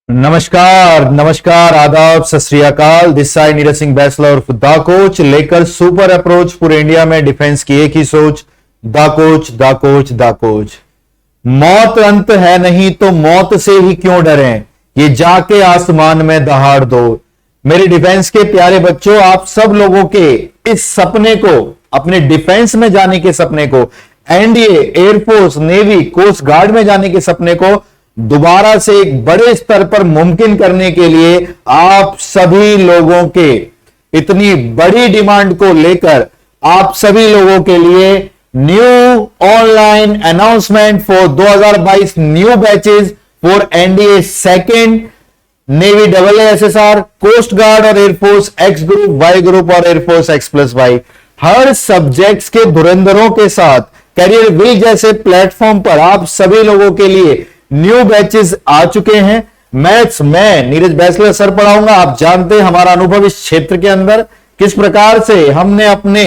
नमस्कार नमस्कार आदाब सत श्री अकाल। This side Neeraj Singh bachelor दा कोच लेकर सुपर अप्रोच पूरे इंडिया में डिफेंस की एक ही सोच, दा कोच दा कोच दा कोच। मौत अंत है नहीं तो मौत से ही क्यों डरें, ये जाके आसमान में दहाड़ दो। मेरे डिफेंस के प्यारे बच्चों, आप सब लोगों के इस सपने को, अपने डिफेंस में जाने के सपने को, NDA, air force, navy, coast guard में जाने के सपने को दोबारा से एक बड़े स्तर पर मुमकिन करने के लिए आप सभी लोगों के इतनी बड़ी डिमांड को लेकर आप सभी लोगों के लिए new online announcement for 2022 new batches for NDA second, navy AASSR, coast guard और air force X group, Y group और एयरफोर्स X+Y। हर सब्जेक्ट्स के धुरंधरों के साथ करियर विल जैसे प्लेटफॉर्म पर आप सभी लोगों के लिए न्यू बैचेस आ चुके हैं। मैथ्स मैं नीरज बैचलर सर पढ़ाऊंगा। आप जानते हैं हमारा अनुभव इस क्षेत्र के अंदर किस प्रकार से हमने अपने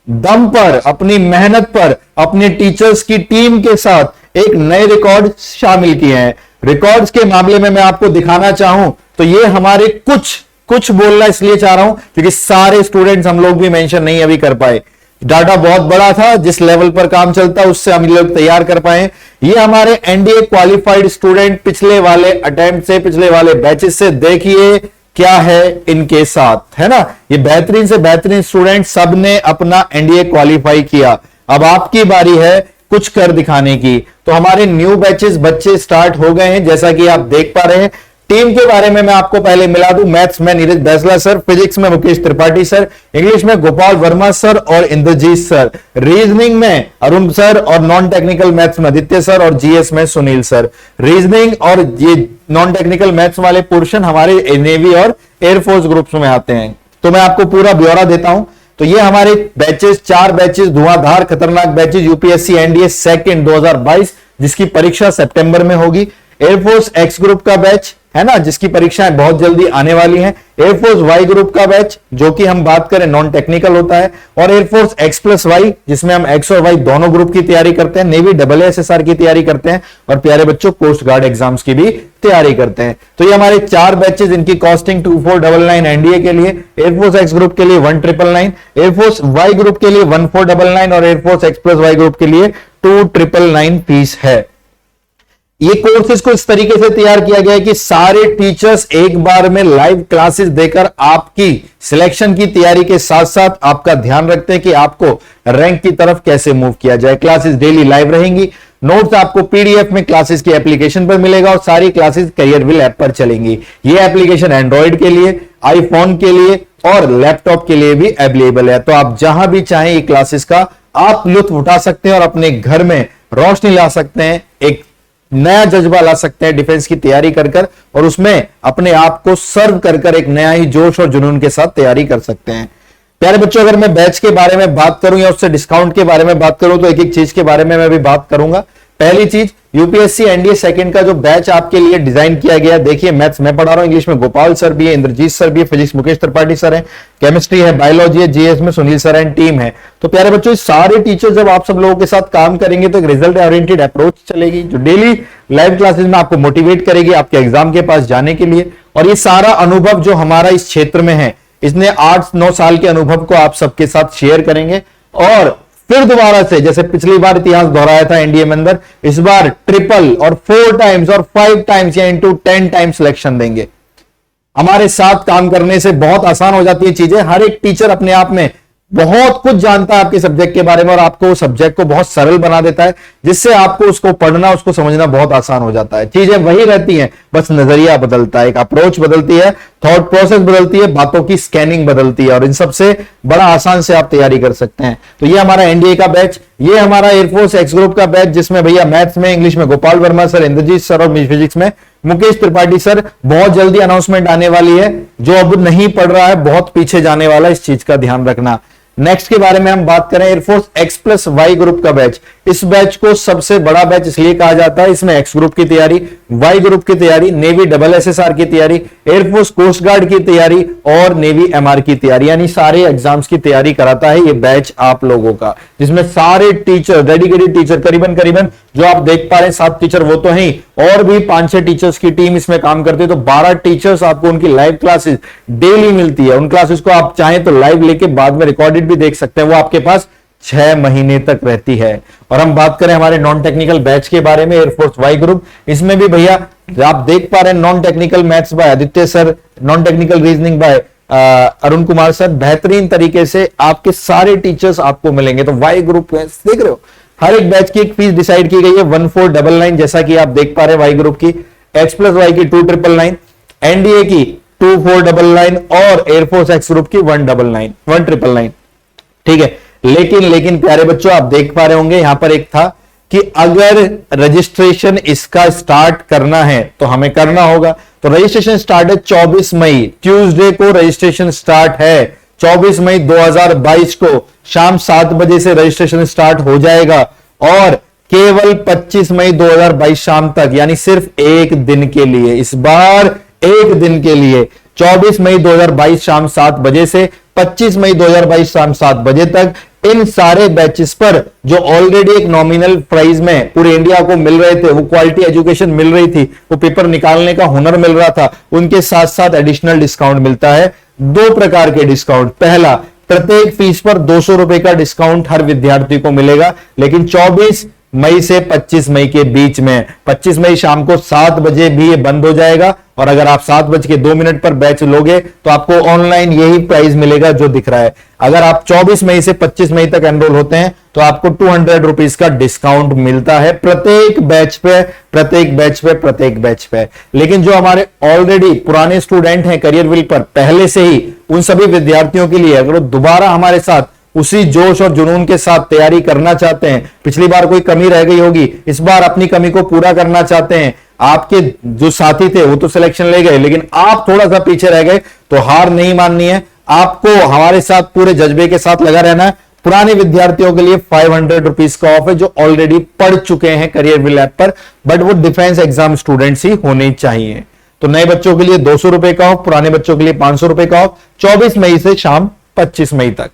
दम पर, अपनी मेहनत पर, अपने टीचर्स की टीम के साथ एक नए रिकॉर्ड शामिल किए हैं। रिकॉर्ड्स के मामले में मैं आपको दिखाना चाहूं तो ये हमारे कुछ बोलना इसलिए चाह रहा हूं क्योंकि सारे स्टूडेंट्स हम लोग भी मेंशन नहीं अभी कर पाए। डाटा बहुत बड़ा था, जिस लेवल पर काम चलता उससे हम लोग तैयार कर पाए। ये हमारे एनडीए क्वालिफाइड स्टूडेंट पिछले वाले अटेम्प्ट से, पिछले वाले बैचेस से देखिए क्या है इनके साथ, है ना। ये बेहतरीन से बेहतरीन स्टूडेंट सब ने अपना एनडीए क्वालिफाई किया। अब आपकी बारी है कुछ कर दिखाने की। तो हमारे न्यू बैचेस बच्चे स्टार्ट हो गए हैं, जैसा कि आप देख पा रहे हैं। टीम के बारे में मैं आपको पहले मिला दूं। मैथ्स में नीरज बैचलर सर, फिजिक्स में मुकेश त्रिपाठी सर, इंग्लिश में गोपाल वर्मा सर और इंद्रजीत सर, रीजनिंग में अरुण सर और नॉन टेक्निकल मैथ्स में आदित्य सर और जीएस में सुनील सर। रीजनिंग और ये नॉन टेक्निकल मैथ्स वाले पोर्शन हमारे नेवी और एयरफोर्स ग्रुप्स में आते हैं। तो मैं आपको पूरा ब्यौरा देता हूं। तो ये हमारे बैचेस, 4 बैचेस, धुआंधार खतरनाक बैचेस, यूपीएससी एनडीए सेकेंड 2022, जिसकी परीक्षा सितंबर में होगी। एयरफोर्स एक्स ग्रुप का बैच है ना, जिसकी परीक्षाएं बहुत जल्दी आने वाली हैं। एयरफोर्स वाई ग्रुप का बैच, जो कि हम बात करें नॉन टेक्निकल होता है, और एयरफोर्स X+Y, जिसमें हम एक्स और वाई दोनों ग्रुप की तैयारी करते हैं। नेवी AASSR की तैयारी करते हैं और प्यारे बच्चों कोस्ट गार्ड एग्जाम्स की भी तैयारी करते हैं। तो ये हमारे 4 बैचेस, इनकी कॉस्टिंग 2499 एनडीए के लिए, एयरफोर्स एक्स ग्रुप के लिए 1999, एयरफोर्स वाई ग्रुप के लिए 1499 और एयरफोर्स X+Y ग्रुप के लिए 2999 फीस है। ये कोर्सेज को इस तरीके से तैयार किया गया है कि सारे टीचर्स एक बार में लाइव क्लासेस देकर आपकी सिलेक्शन की तैयारी के साथ साथ आपका ध्यान रखते हैं कि आपको रैंक की तरफ कैसे मूव किया जाए। क्लासेस डेली लाइव रहेंगी। नोट्स आपको पीडीएफ में क्लासेस की एप्लीकेशन पर मिलेगा और सारी क्लासेस करियर विल ऐप पर चलेंगी। ये एप्लीकेशन एंड्रॉइड के लिए, आईफोन के लिए और लैपटॉप के लिए भी अवेलेबल है। तो आप जहां भी चाहें ये क्लासेस का आप लुत्फ उठा सकते हैं और अपने घर में रोशनी ला सकते हैं, एक नया जज्बा ला सकते हैं डिफेंस की तैयारी कर और उसमें अपने आप को सर्व कर एक नया ही जोश और जुनून के साथ तैयारी कर सकते हैं। प्यारे बच्चों, अगर मैं बैच के बारे में बात करूं या उससे डिस्काउंट के बारे में बात करूं तो एक एक चीज के बारे में मैं भी बात करूंगा। पहली चीज, यूपीएससी एनडीए सेकंड का जो बैच आपके लिए डिजाइन किया गया, देखिए मैथ्स मैं पढ़ा रहा हूं, इंग्लिश में गोपाल सर भी है, इंद्रजीत सर भी है, फिजिक्स मुकेश त्रिपाठी सर है, केमिस्ट्री है, बायोलॉजी है, जीएस में सुनील सर एंड टीम है। तो प्यारे बच्चों, सारे टीचर जब आप सब लोगों के साथ काम करेंगे तो एक रिजल्ट ओरिएंटेड अप्रोच चलेगी जो डेली लाइव क्लासेस में आपको मोटिवेट करेगी आपके एग्जाम के पास जाने के लिए। और ये सारा अनुभव जो हमारा इस क्षेत्र में है, इसने 8-9 साल के अनुभव को आप सबके साथ शेयर करेंगे और फिर दोबारा से जैसे पिछली बार इतिहास दोहराया था एनडीए में अंदर, इस बार ट्रिपल और 4 टाइम्स और 5 टाइम्स या इंटू 10 टाइम्स सिलेक्शन देंगे। हमारे साथ काम करने से बहुत आसान हो जाती है चीजें। हर एक टीचर अपने आप में बहुत कुछ जानता है आपके सब्जेक्ट के बारे में और आपको सब्जेक्ट को बहुत सरल बना देता है, जिससे आपको उसको पढ़ना, उसको समझना बहुत आसान हो जाता है। चीजें वही रहती हैं, बस नजरिया बदलता है, एक अप्रोच बदलती है, थॉट प्रोसेस बदलती है, बातों की स्कैनिंग बदलती है और इन सबसे बड़ा आसान से आप तैयारी कर सकते हैं। तो ये हमारा एनडीए का बैच, ये हमारा एयरफोर्स एक्स ग्रुप का बैच, जिसमें भैया मैथ्स में, इंग्लिश में गोपाल वर्मा सर, इंद्रजीत सर और फिजिक्स में मुकेश त्रिपाठी सर। बहुत जल्दी अनाउंसमेंट आने वाली है। जो अब नहीं पढ़ रहा है बहुत पीछे जाने वाला है, इस चीज का ध्यान रखना। नेक्स्ट के बारे में हम बात करें, एयरफोर्स X+Y ग्रुप का बैच। इस बैच को सबसे बड़ा बैच इसलिए कहा जाता है, इसमें एक्स ग्रुप की तैयारी, वाई ग्रुप की तैयारी, नेवी AASSR की तैयारी, एयरफोर्स कोस्ट गार्ड की तैयारी और नेवी एमआर की तैयारी, यानी सारे एग्जाम्स की तैयारी कराता है ये बैच आप लोगों का, जिसमें सारे टीचर, डेडिकेटेड टीचर, करीबन करीबन जो आप देख पा रहे हैं 7 टीचर वो तो हैं, और भी 5-6 टीचर्स की टीम इसमें काम करती है। तो 12 टीचर्स आपको उनकी लाइव क्लासेस डेली मिलती है। उन क्लासेस को आप चाहें तो लाइव लेके बाद में रिकॉर्डेड भी देख सकते हैं, वो आपके पास 6 महीने तक रहती है। और हम बात करें हमारे नॉन टेक्निकल बैच के बारे में, एयरफोर्स वाई ग्रुप, इसमें भी भैया आप देख पा रहे हैं non technical maths by Aditya sir, non technical reasoning bye Arun Kumar sir, बेहतरीन तरीके से आपके सारे टीचर्स आपको मिलेंगे। तो वाई ग्रुप देख रहे हो, हर एक बैच की एक फीस डिसाइड की गई है 1499, जैसा कि आप देख पा रहे हैं वाई ग्रुप की, एक्स प्लस वाई की 2999, एनडीए की 2499 और एयरफोर्स एक्स ग्रुप की 1999। ठीक है, लेकिन प्यारे बच्चों आप देख पा रहे होंगे यहां पर एक था कि अगर रजिस्ट्रेशन इसका स्टार्ट करना है तो हमें करना होगा। तो रजिस्ट्रेशन स्टार्ट है 24 मई, ट्यूसडे को रजिस्ट्रेशन स्टार्ट है। 24 मई 2022 को शाम 7 बजे से रजिस्ट्रेशन स्टार्ट हो जाएगा और केवल 25 मई 2022 शाम तक, यानी सिर्फ एक दिन के लिए, इस बार एक दिन के लिए 24 मई 2022 शाम 7 बजे से 25 मई 2022 शाम 7 बजे तक इन सारे बैचेस पर जो ऑलरेडी एक नॉमिनल प्राइस में पूरे इंडिया को मिल रहे थे, वो क्वालिटी एजुकेशन मिल रही थी, वो पेपर निकालने का हुनर मिल रहा था, उनके साथ साथ एडिशनल डिस्काउंट मिलता है। 2 प्रकार के डिस्काउंट, पहला प्रत्येक फीस पर 200 रुपए का डिस्काउंट हर विद्यार्थी को मिलेगा, लेकिन 24 मई से 25 मई के बीच में, 25 मई शाम को 7 बजे भी ये बंद हो जाएगा। और अगर आप 7:02 पर बैच लोगे तो आपको ऑनलाइन यही प्राइस मिलेगा जो दिख रहा है। अगर आप 24 मई से 25 मई तक एनरोल होते हैं तो आपको 200 रुपीज का डिस्काउंट मिलता है प्रत्येक बैच पे। लेकिन जो हमारे ऑलरेडी पुराने स्टूडेंट हैं करियर व्हील पर पहले से ही, उन सभी विद्यार्थियों के लिए अगर वो दोबारा हमारे साथ उसी जोश और जुनून के साथ तैयारी करना चाहते हैं, पिछली बार कोई कमी रह गई होगी, इस बार अपनी कमी को पूरा करना चाहते हैं, आपके जो साथी थे वो तो सिलेक्शन ले गए लेकिन आप थोड़ा सा पीछे रह गए, तो हार नहीं माननी है, आपको हमारे साथ पूरे जज्बे के साथ लगा रहना है। पुराने विद्यार्थियों के लिए 500 रुपीज का ऑफ है जो ऑलरेडी पढ़ चुके हैं करियर व्हील ऐप पर, बट वो डिफेंस एग्जाम स्टूडेंट्स ही होने चाहिए। तो नए बच्चों के लिए 200 रुपए का ऑफ, पुराने बच्चों के लिए 500 रुपए का ऑफ, 24 मई से शाम 25 मई तक,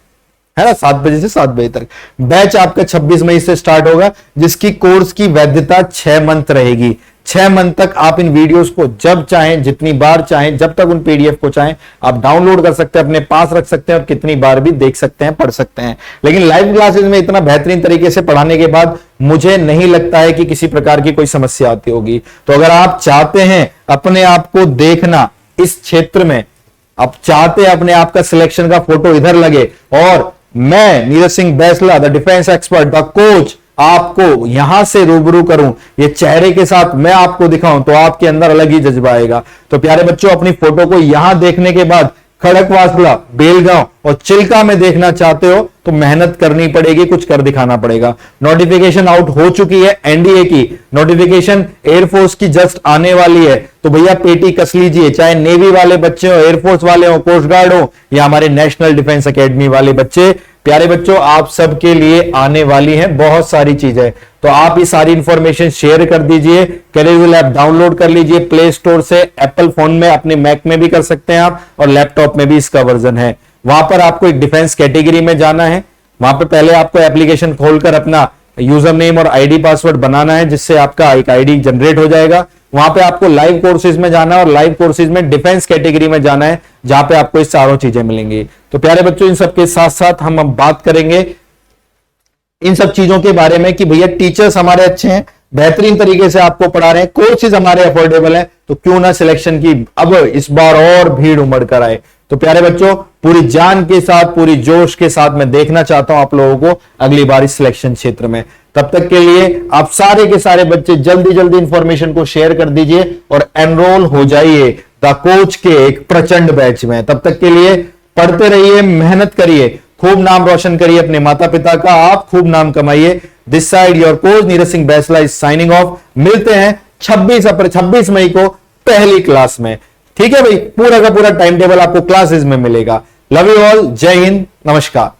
है ना, 7 बजे से 7 बजे तक। बैच आपका 26 मई से स्टार्ट होगा, जिसकी कोर्स की वैधता 6 मंथ रहेगी। 6 मंथ तक आप इन वीडियोस को जब चाहें, जितनी बार चाहें, जब तक उन पीडीएफ को चाहें आप डाउनलोड कर सकते हैं, अपने पास रख सकते हैं और कितनी बार भी देख सकते हैं, पढ़ सकते हैं। लेकिन लाइव क्लासेस में इतना बेहतरीन तरीके से पढ़ाने के बाद मुझे नहीं लगता है कि किसी प्रकार की कोई समस्या आती होगी। तो अगर आप चाहते हैं अपने आप को देखना इस क्षेत्र में, आप चाहते हैं अपने आप का सिलेक्शन का फोटो इधर लगे और मैं Neeraj Singh Bainsla the defence expert the coach आपको यहां से रूबरू करूं, ये चेहरे के साथ मैं आपको दिखाऊं, तो आपके अंदर अलग ही जज्बा आएगा। तो प्यारे बच्चों, अपनी फोटो को यहां देखने के बाद खड़कवासला, बेलगांव और चिल्का में देखना चाहते हो तो मेहनत करनी पड़ेगी, कुछ कर दिखाना पड़ेगा। नोटिफिकेशन आउट हो चुकी है, एनडीए की नोटिफिकेशन एयरफोर्स की जस्ट आने वाली है, तो भैया पेटी कस लीजिए, चाहे नेवी वाले बच्चे हो, एयरफोर्स वाले हो, कोस्ट गार्ड हो या हमारे नेशनल डिफेंस एकेडमी वाले बच्चे। प्यारे बच्चों, आप सबके लिए आने वाली हैं बहुत सारी चीजें, तो आप ये सारी इंफॉर्मेशन शेयर कर दीजिए। करियर व्हील ऐप डाउनलोड कर लीजिए प्ले स्टोर से, एप्पल फोन में, अपने मैक में भी कर सकते हैं आप, और लैपटॉप में भी इसका वर्जन है। वहां पर आपको एक डिफेंस कैटेगरी में जाना है, वहां पर पहले आपको एप्लीकेशन खोलकर अपना यूजर नेम और आईडी पासवर्ड बनाना है, जिससे आपका एक आईडी जनरेट हो जाएगा। वहां पे आपको लाइव कोर्सेज में जाना है और लाइव कोर्सेज में डिफेंस कैटेगरी में जाना है, जहां पे आपको ये चारों चीजें मिलेंगी। तो प्यारे बच्चों, इन सब के साथ साथ हम बात करेंगे इन सब चीजों के बारे में कि भैया टीचर्स हमारे अच्छे हैं, बेहतरीन तरीके से आपको पढ़ा रहे हैं, कोर्सेज हमारे अफोर्डेबल है, तो क्यों ना सिलेक्शन की अब इस बार और भीड़ उमड़ कर आए। तो प्यारे बच्चों, पूरी जान के साथ, पूरी जोश के साथ मैं देखना चाहता हूं आप लोगों को अगली बार इस सिलेक्शन क्षेत्र में। तब तक के लिए आप सारे के सारे बच्चे जल्दी जल्दी इंफॉर्मेशन को शेयर कर दीजिए और एनरोल हो जाइए द कोच के एक प्रचंड बैच में। तब तक के लिए पढ़ते रहिए, मेहनत करिए, खूब नाम रोशन करिए अपने माता पिता का, आप खूब नाम कमाइए। This side your coach Neeraj Singh Bainsla is signing off. मिलते हैं 26 मई को पहली क्लास में। ठीक है भाई, पूरा का पूरा टाइम टेबल आपको क्लासेस में मिलेगा। लव यू ऑल, जय हिंद, नमस्कार।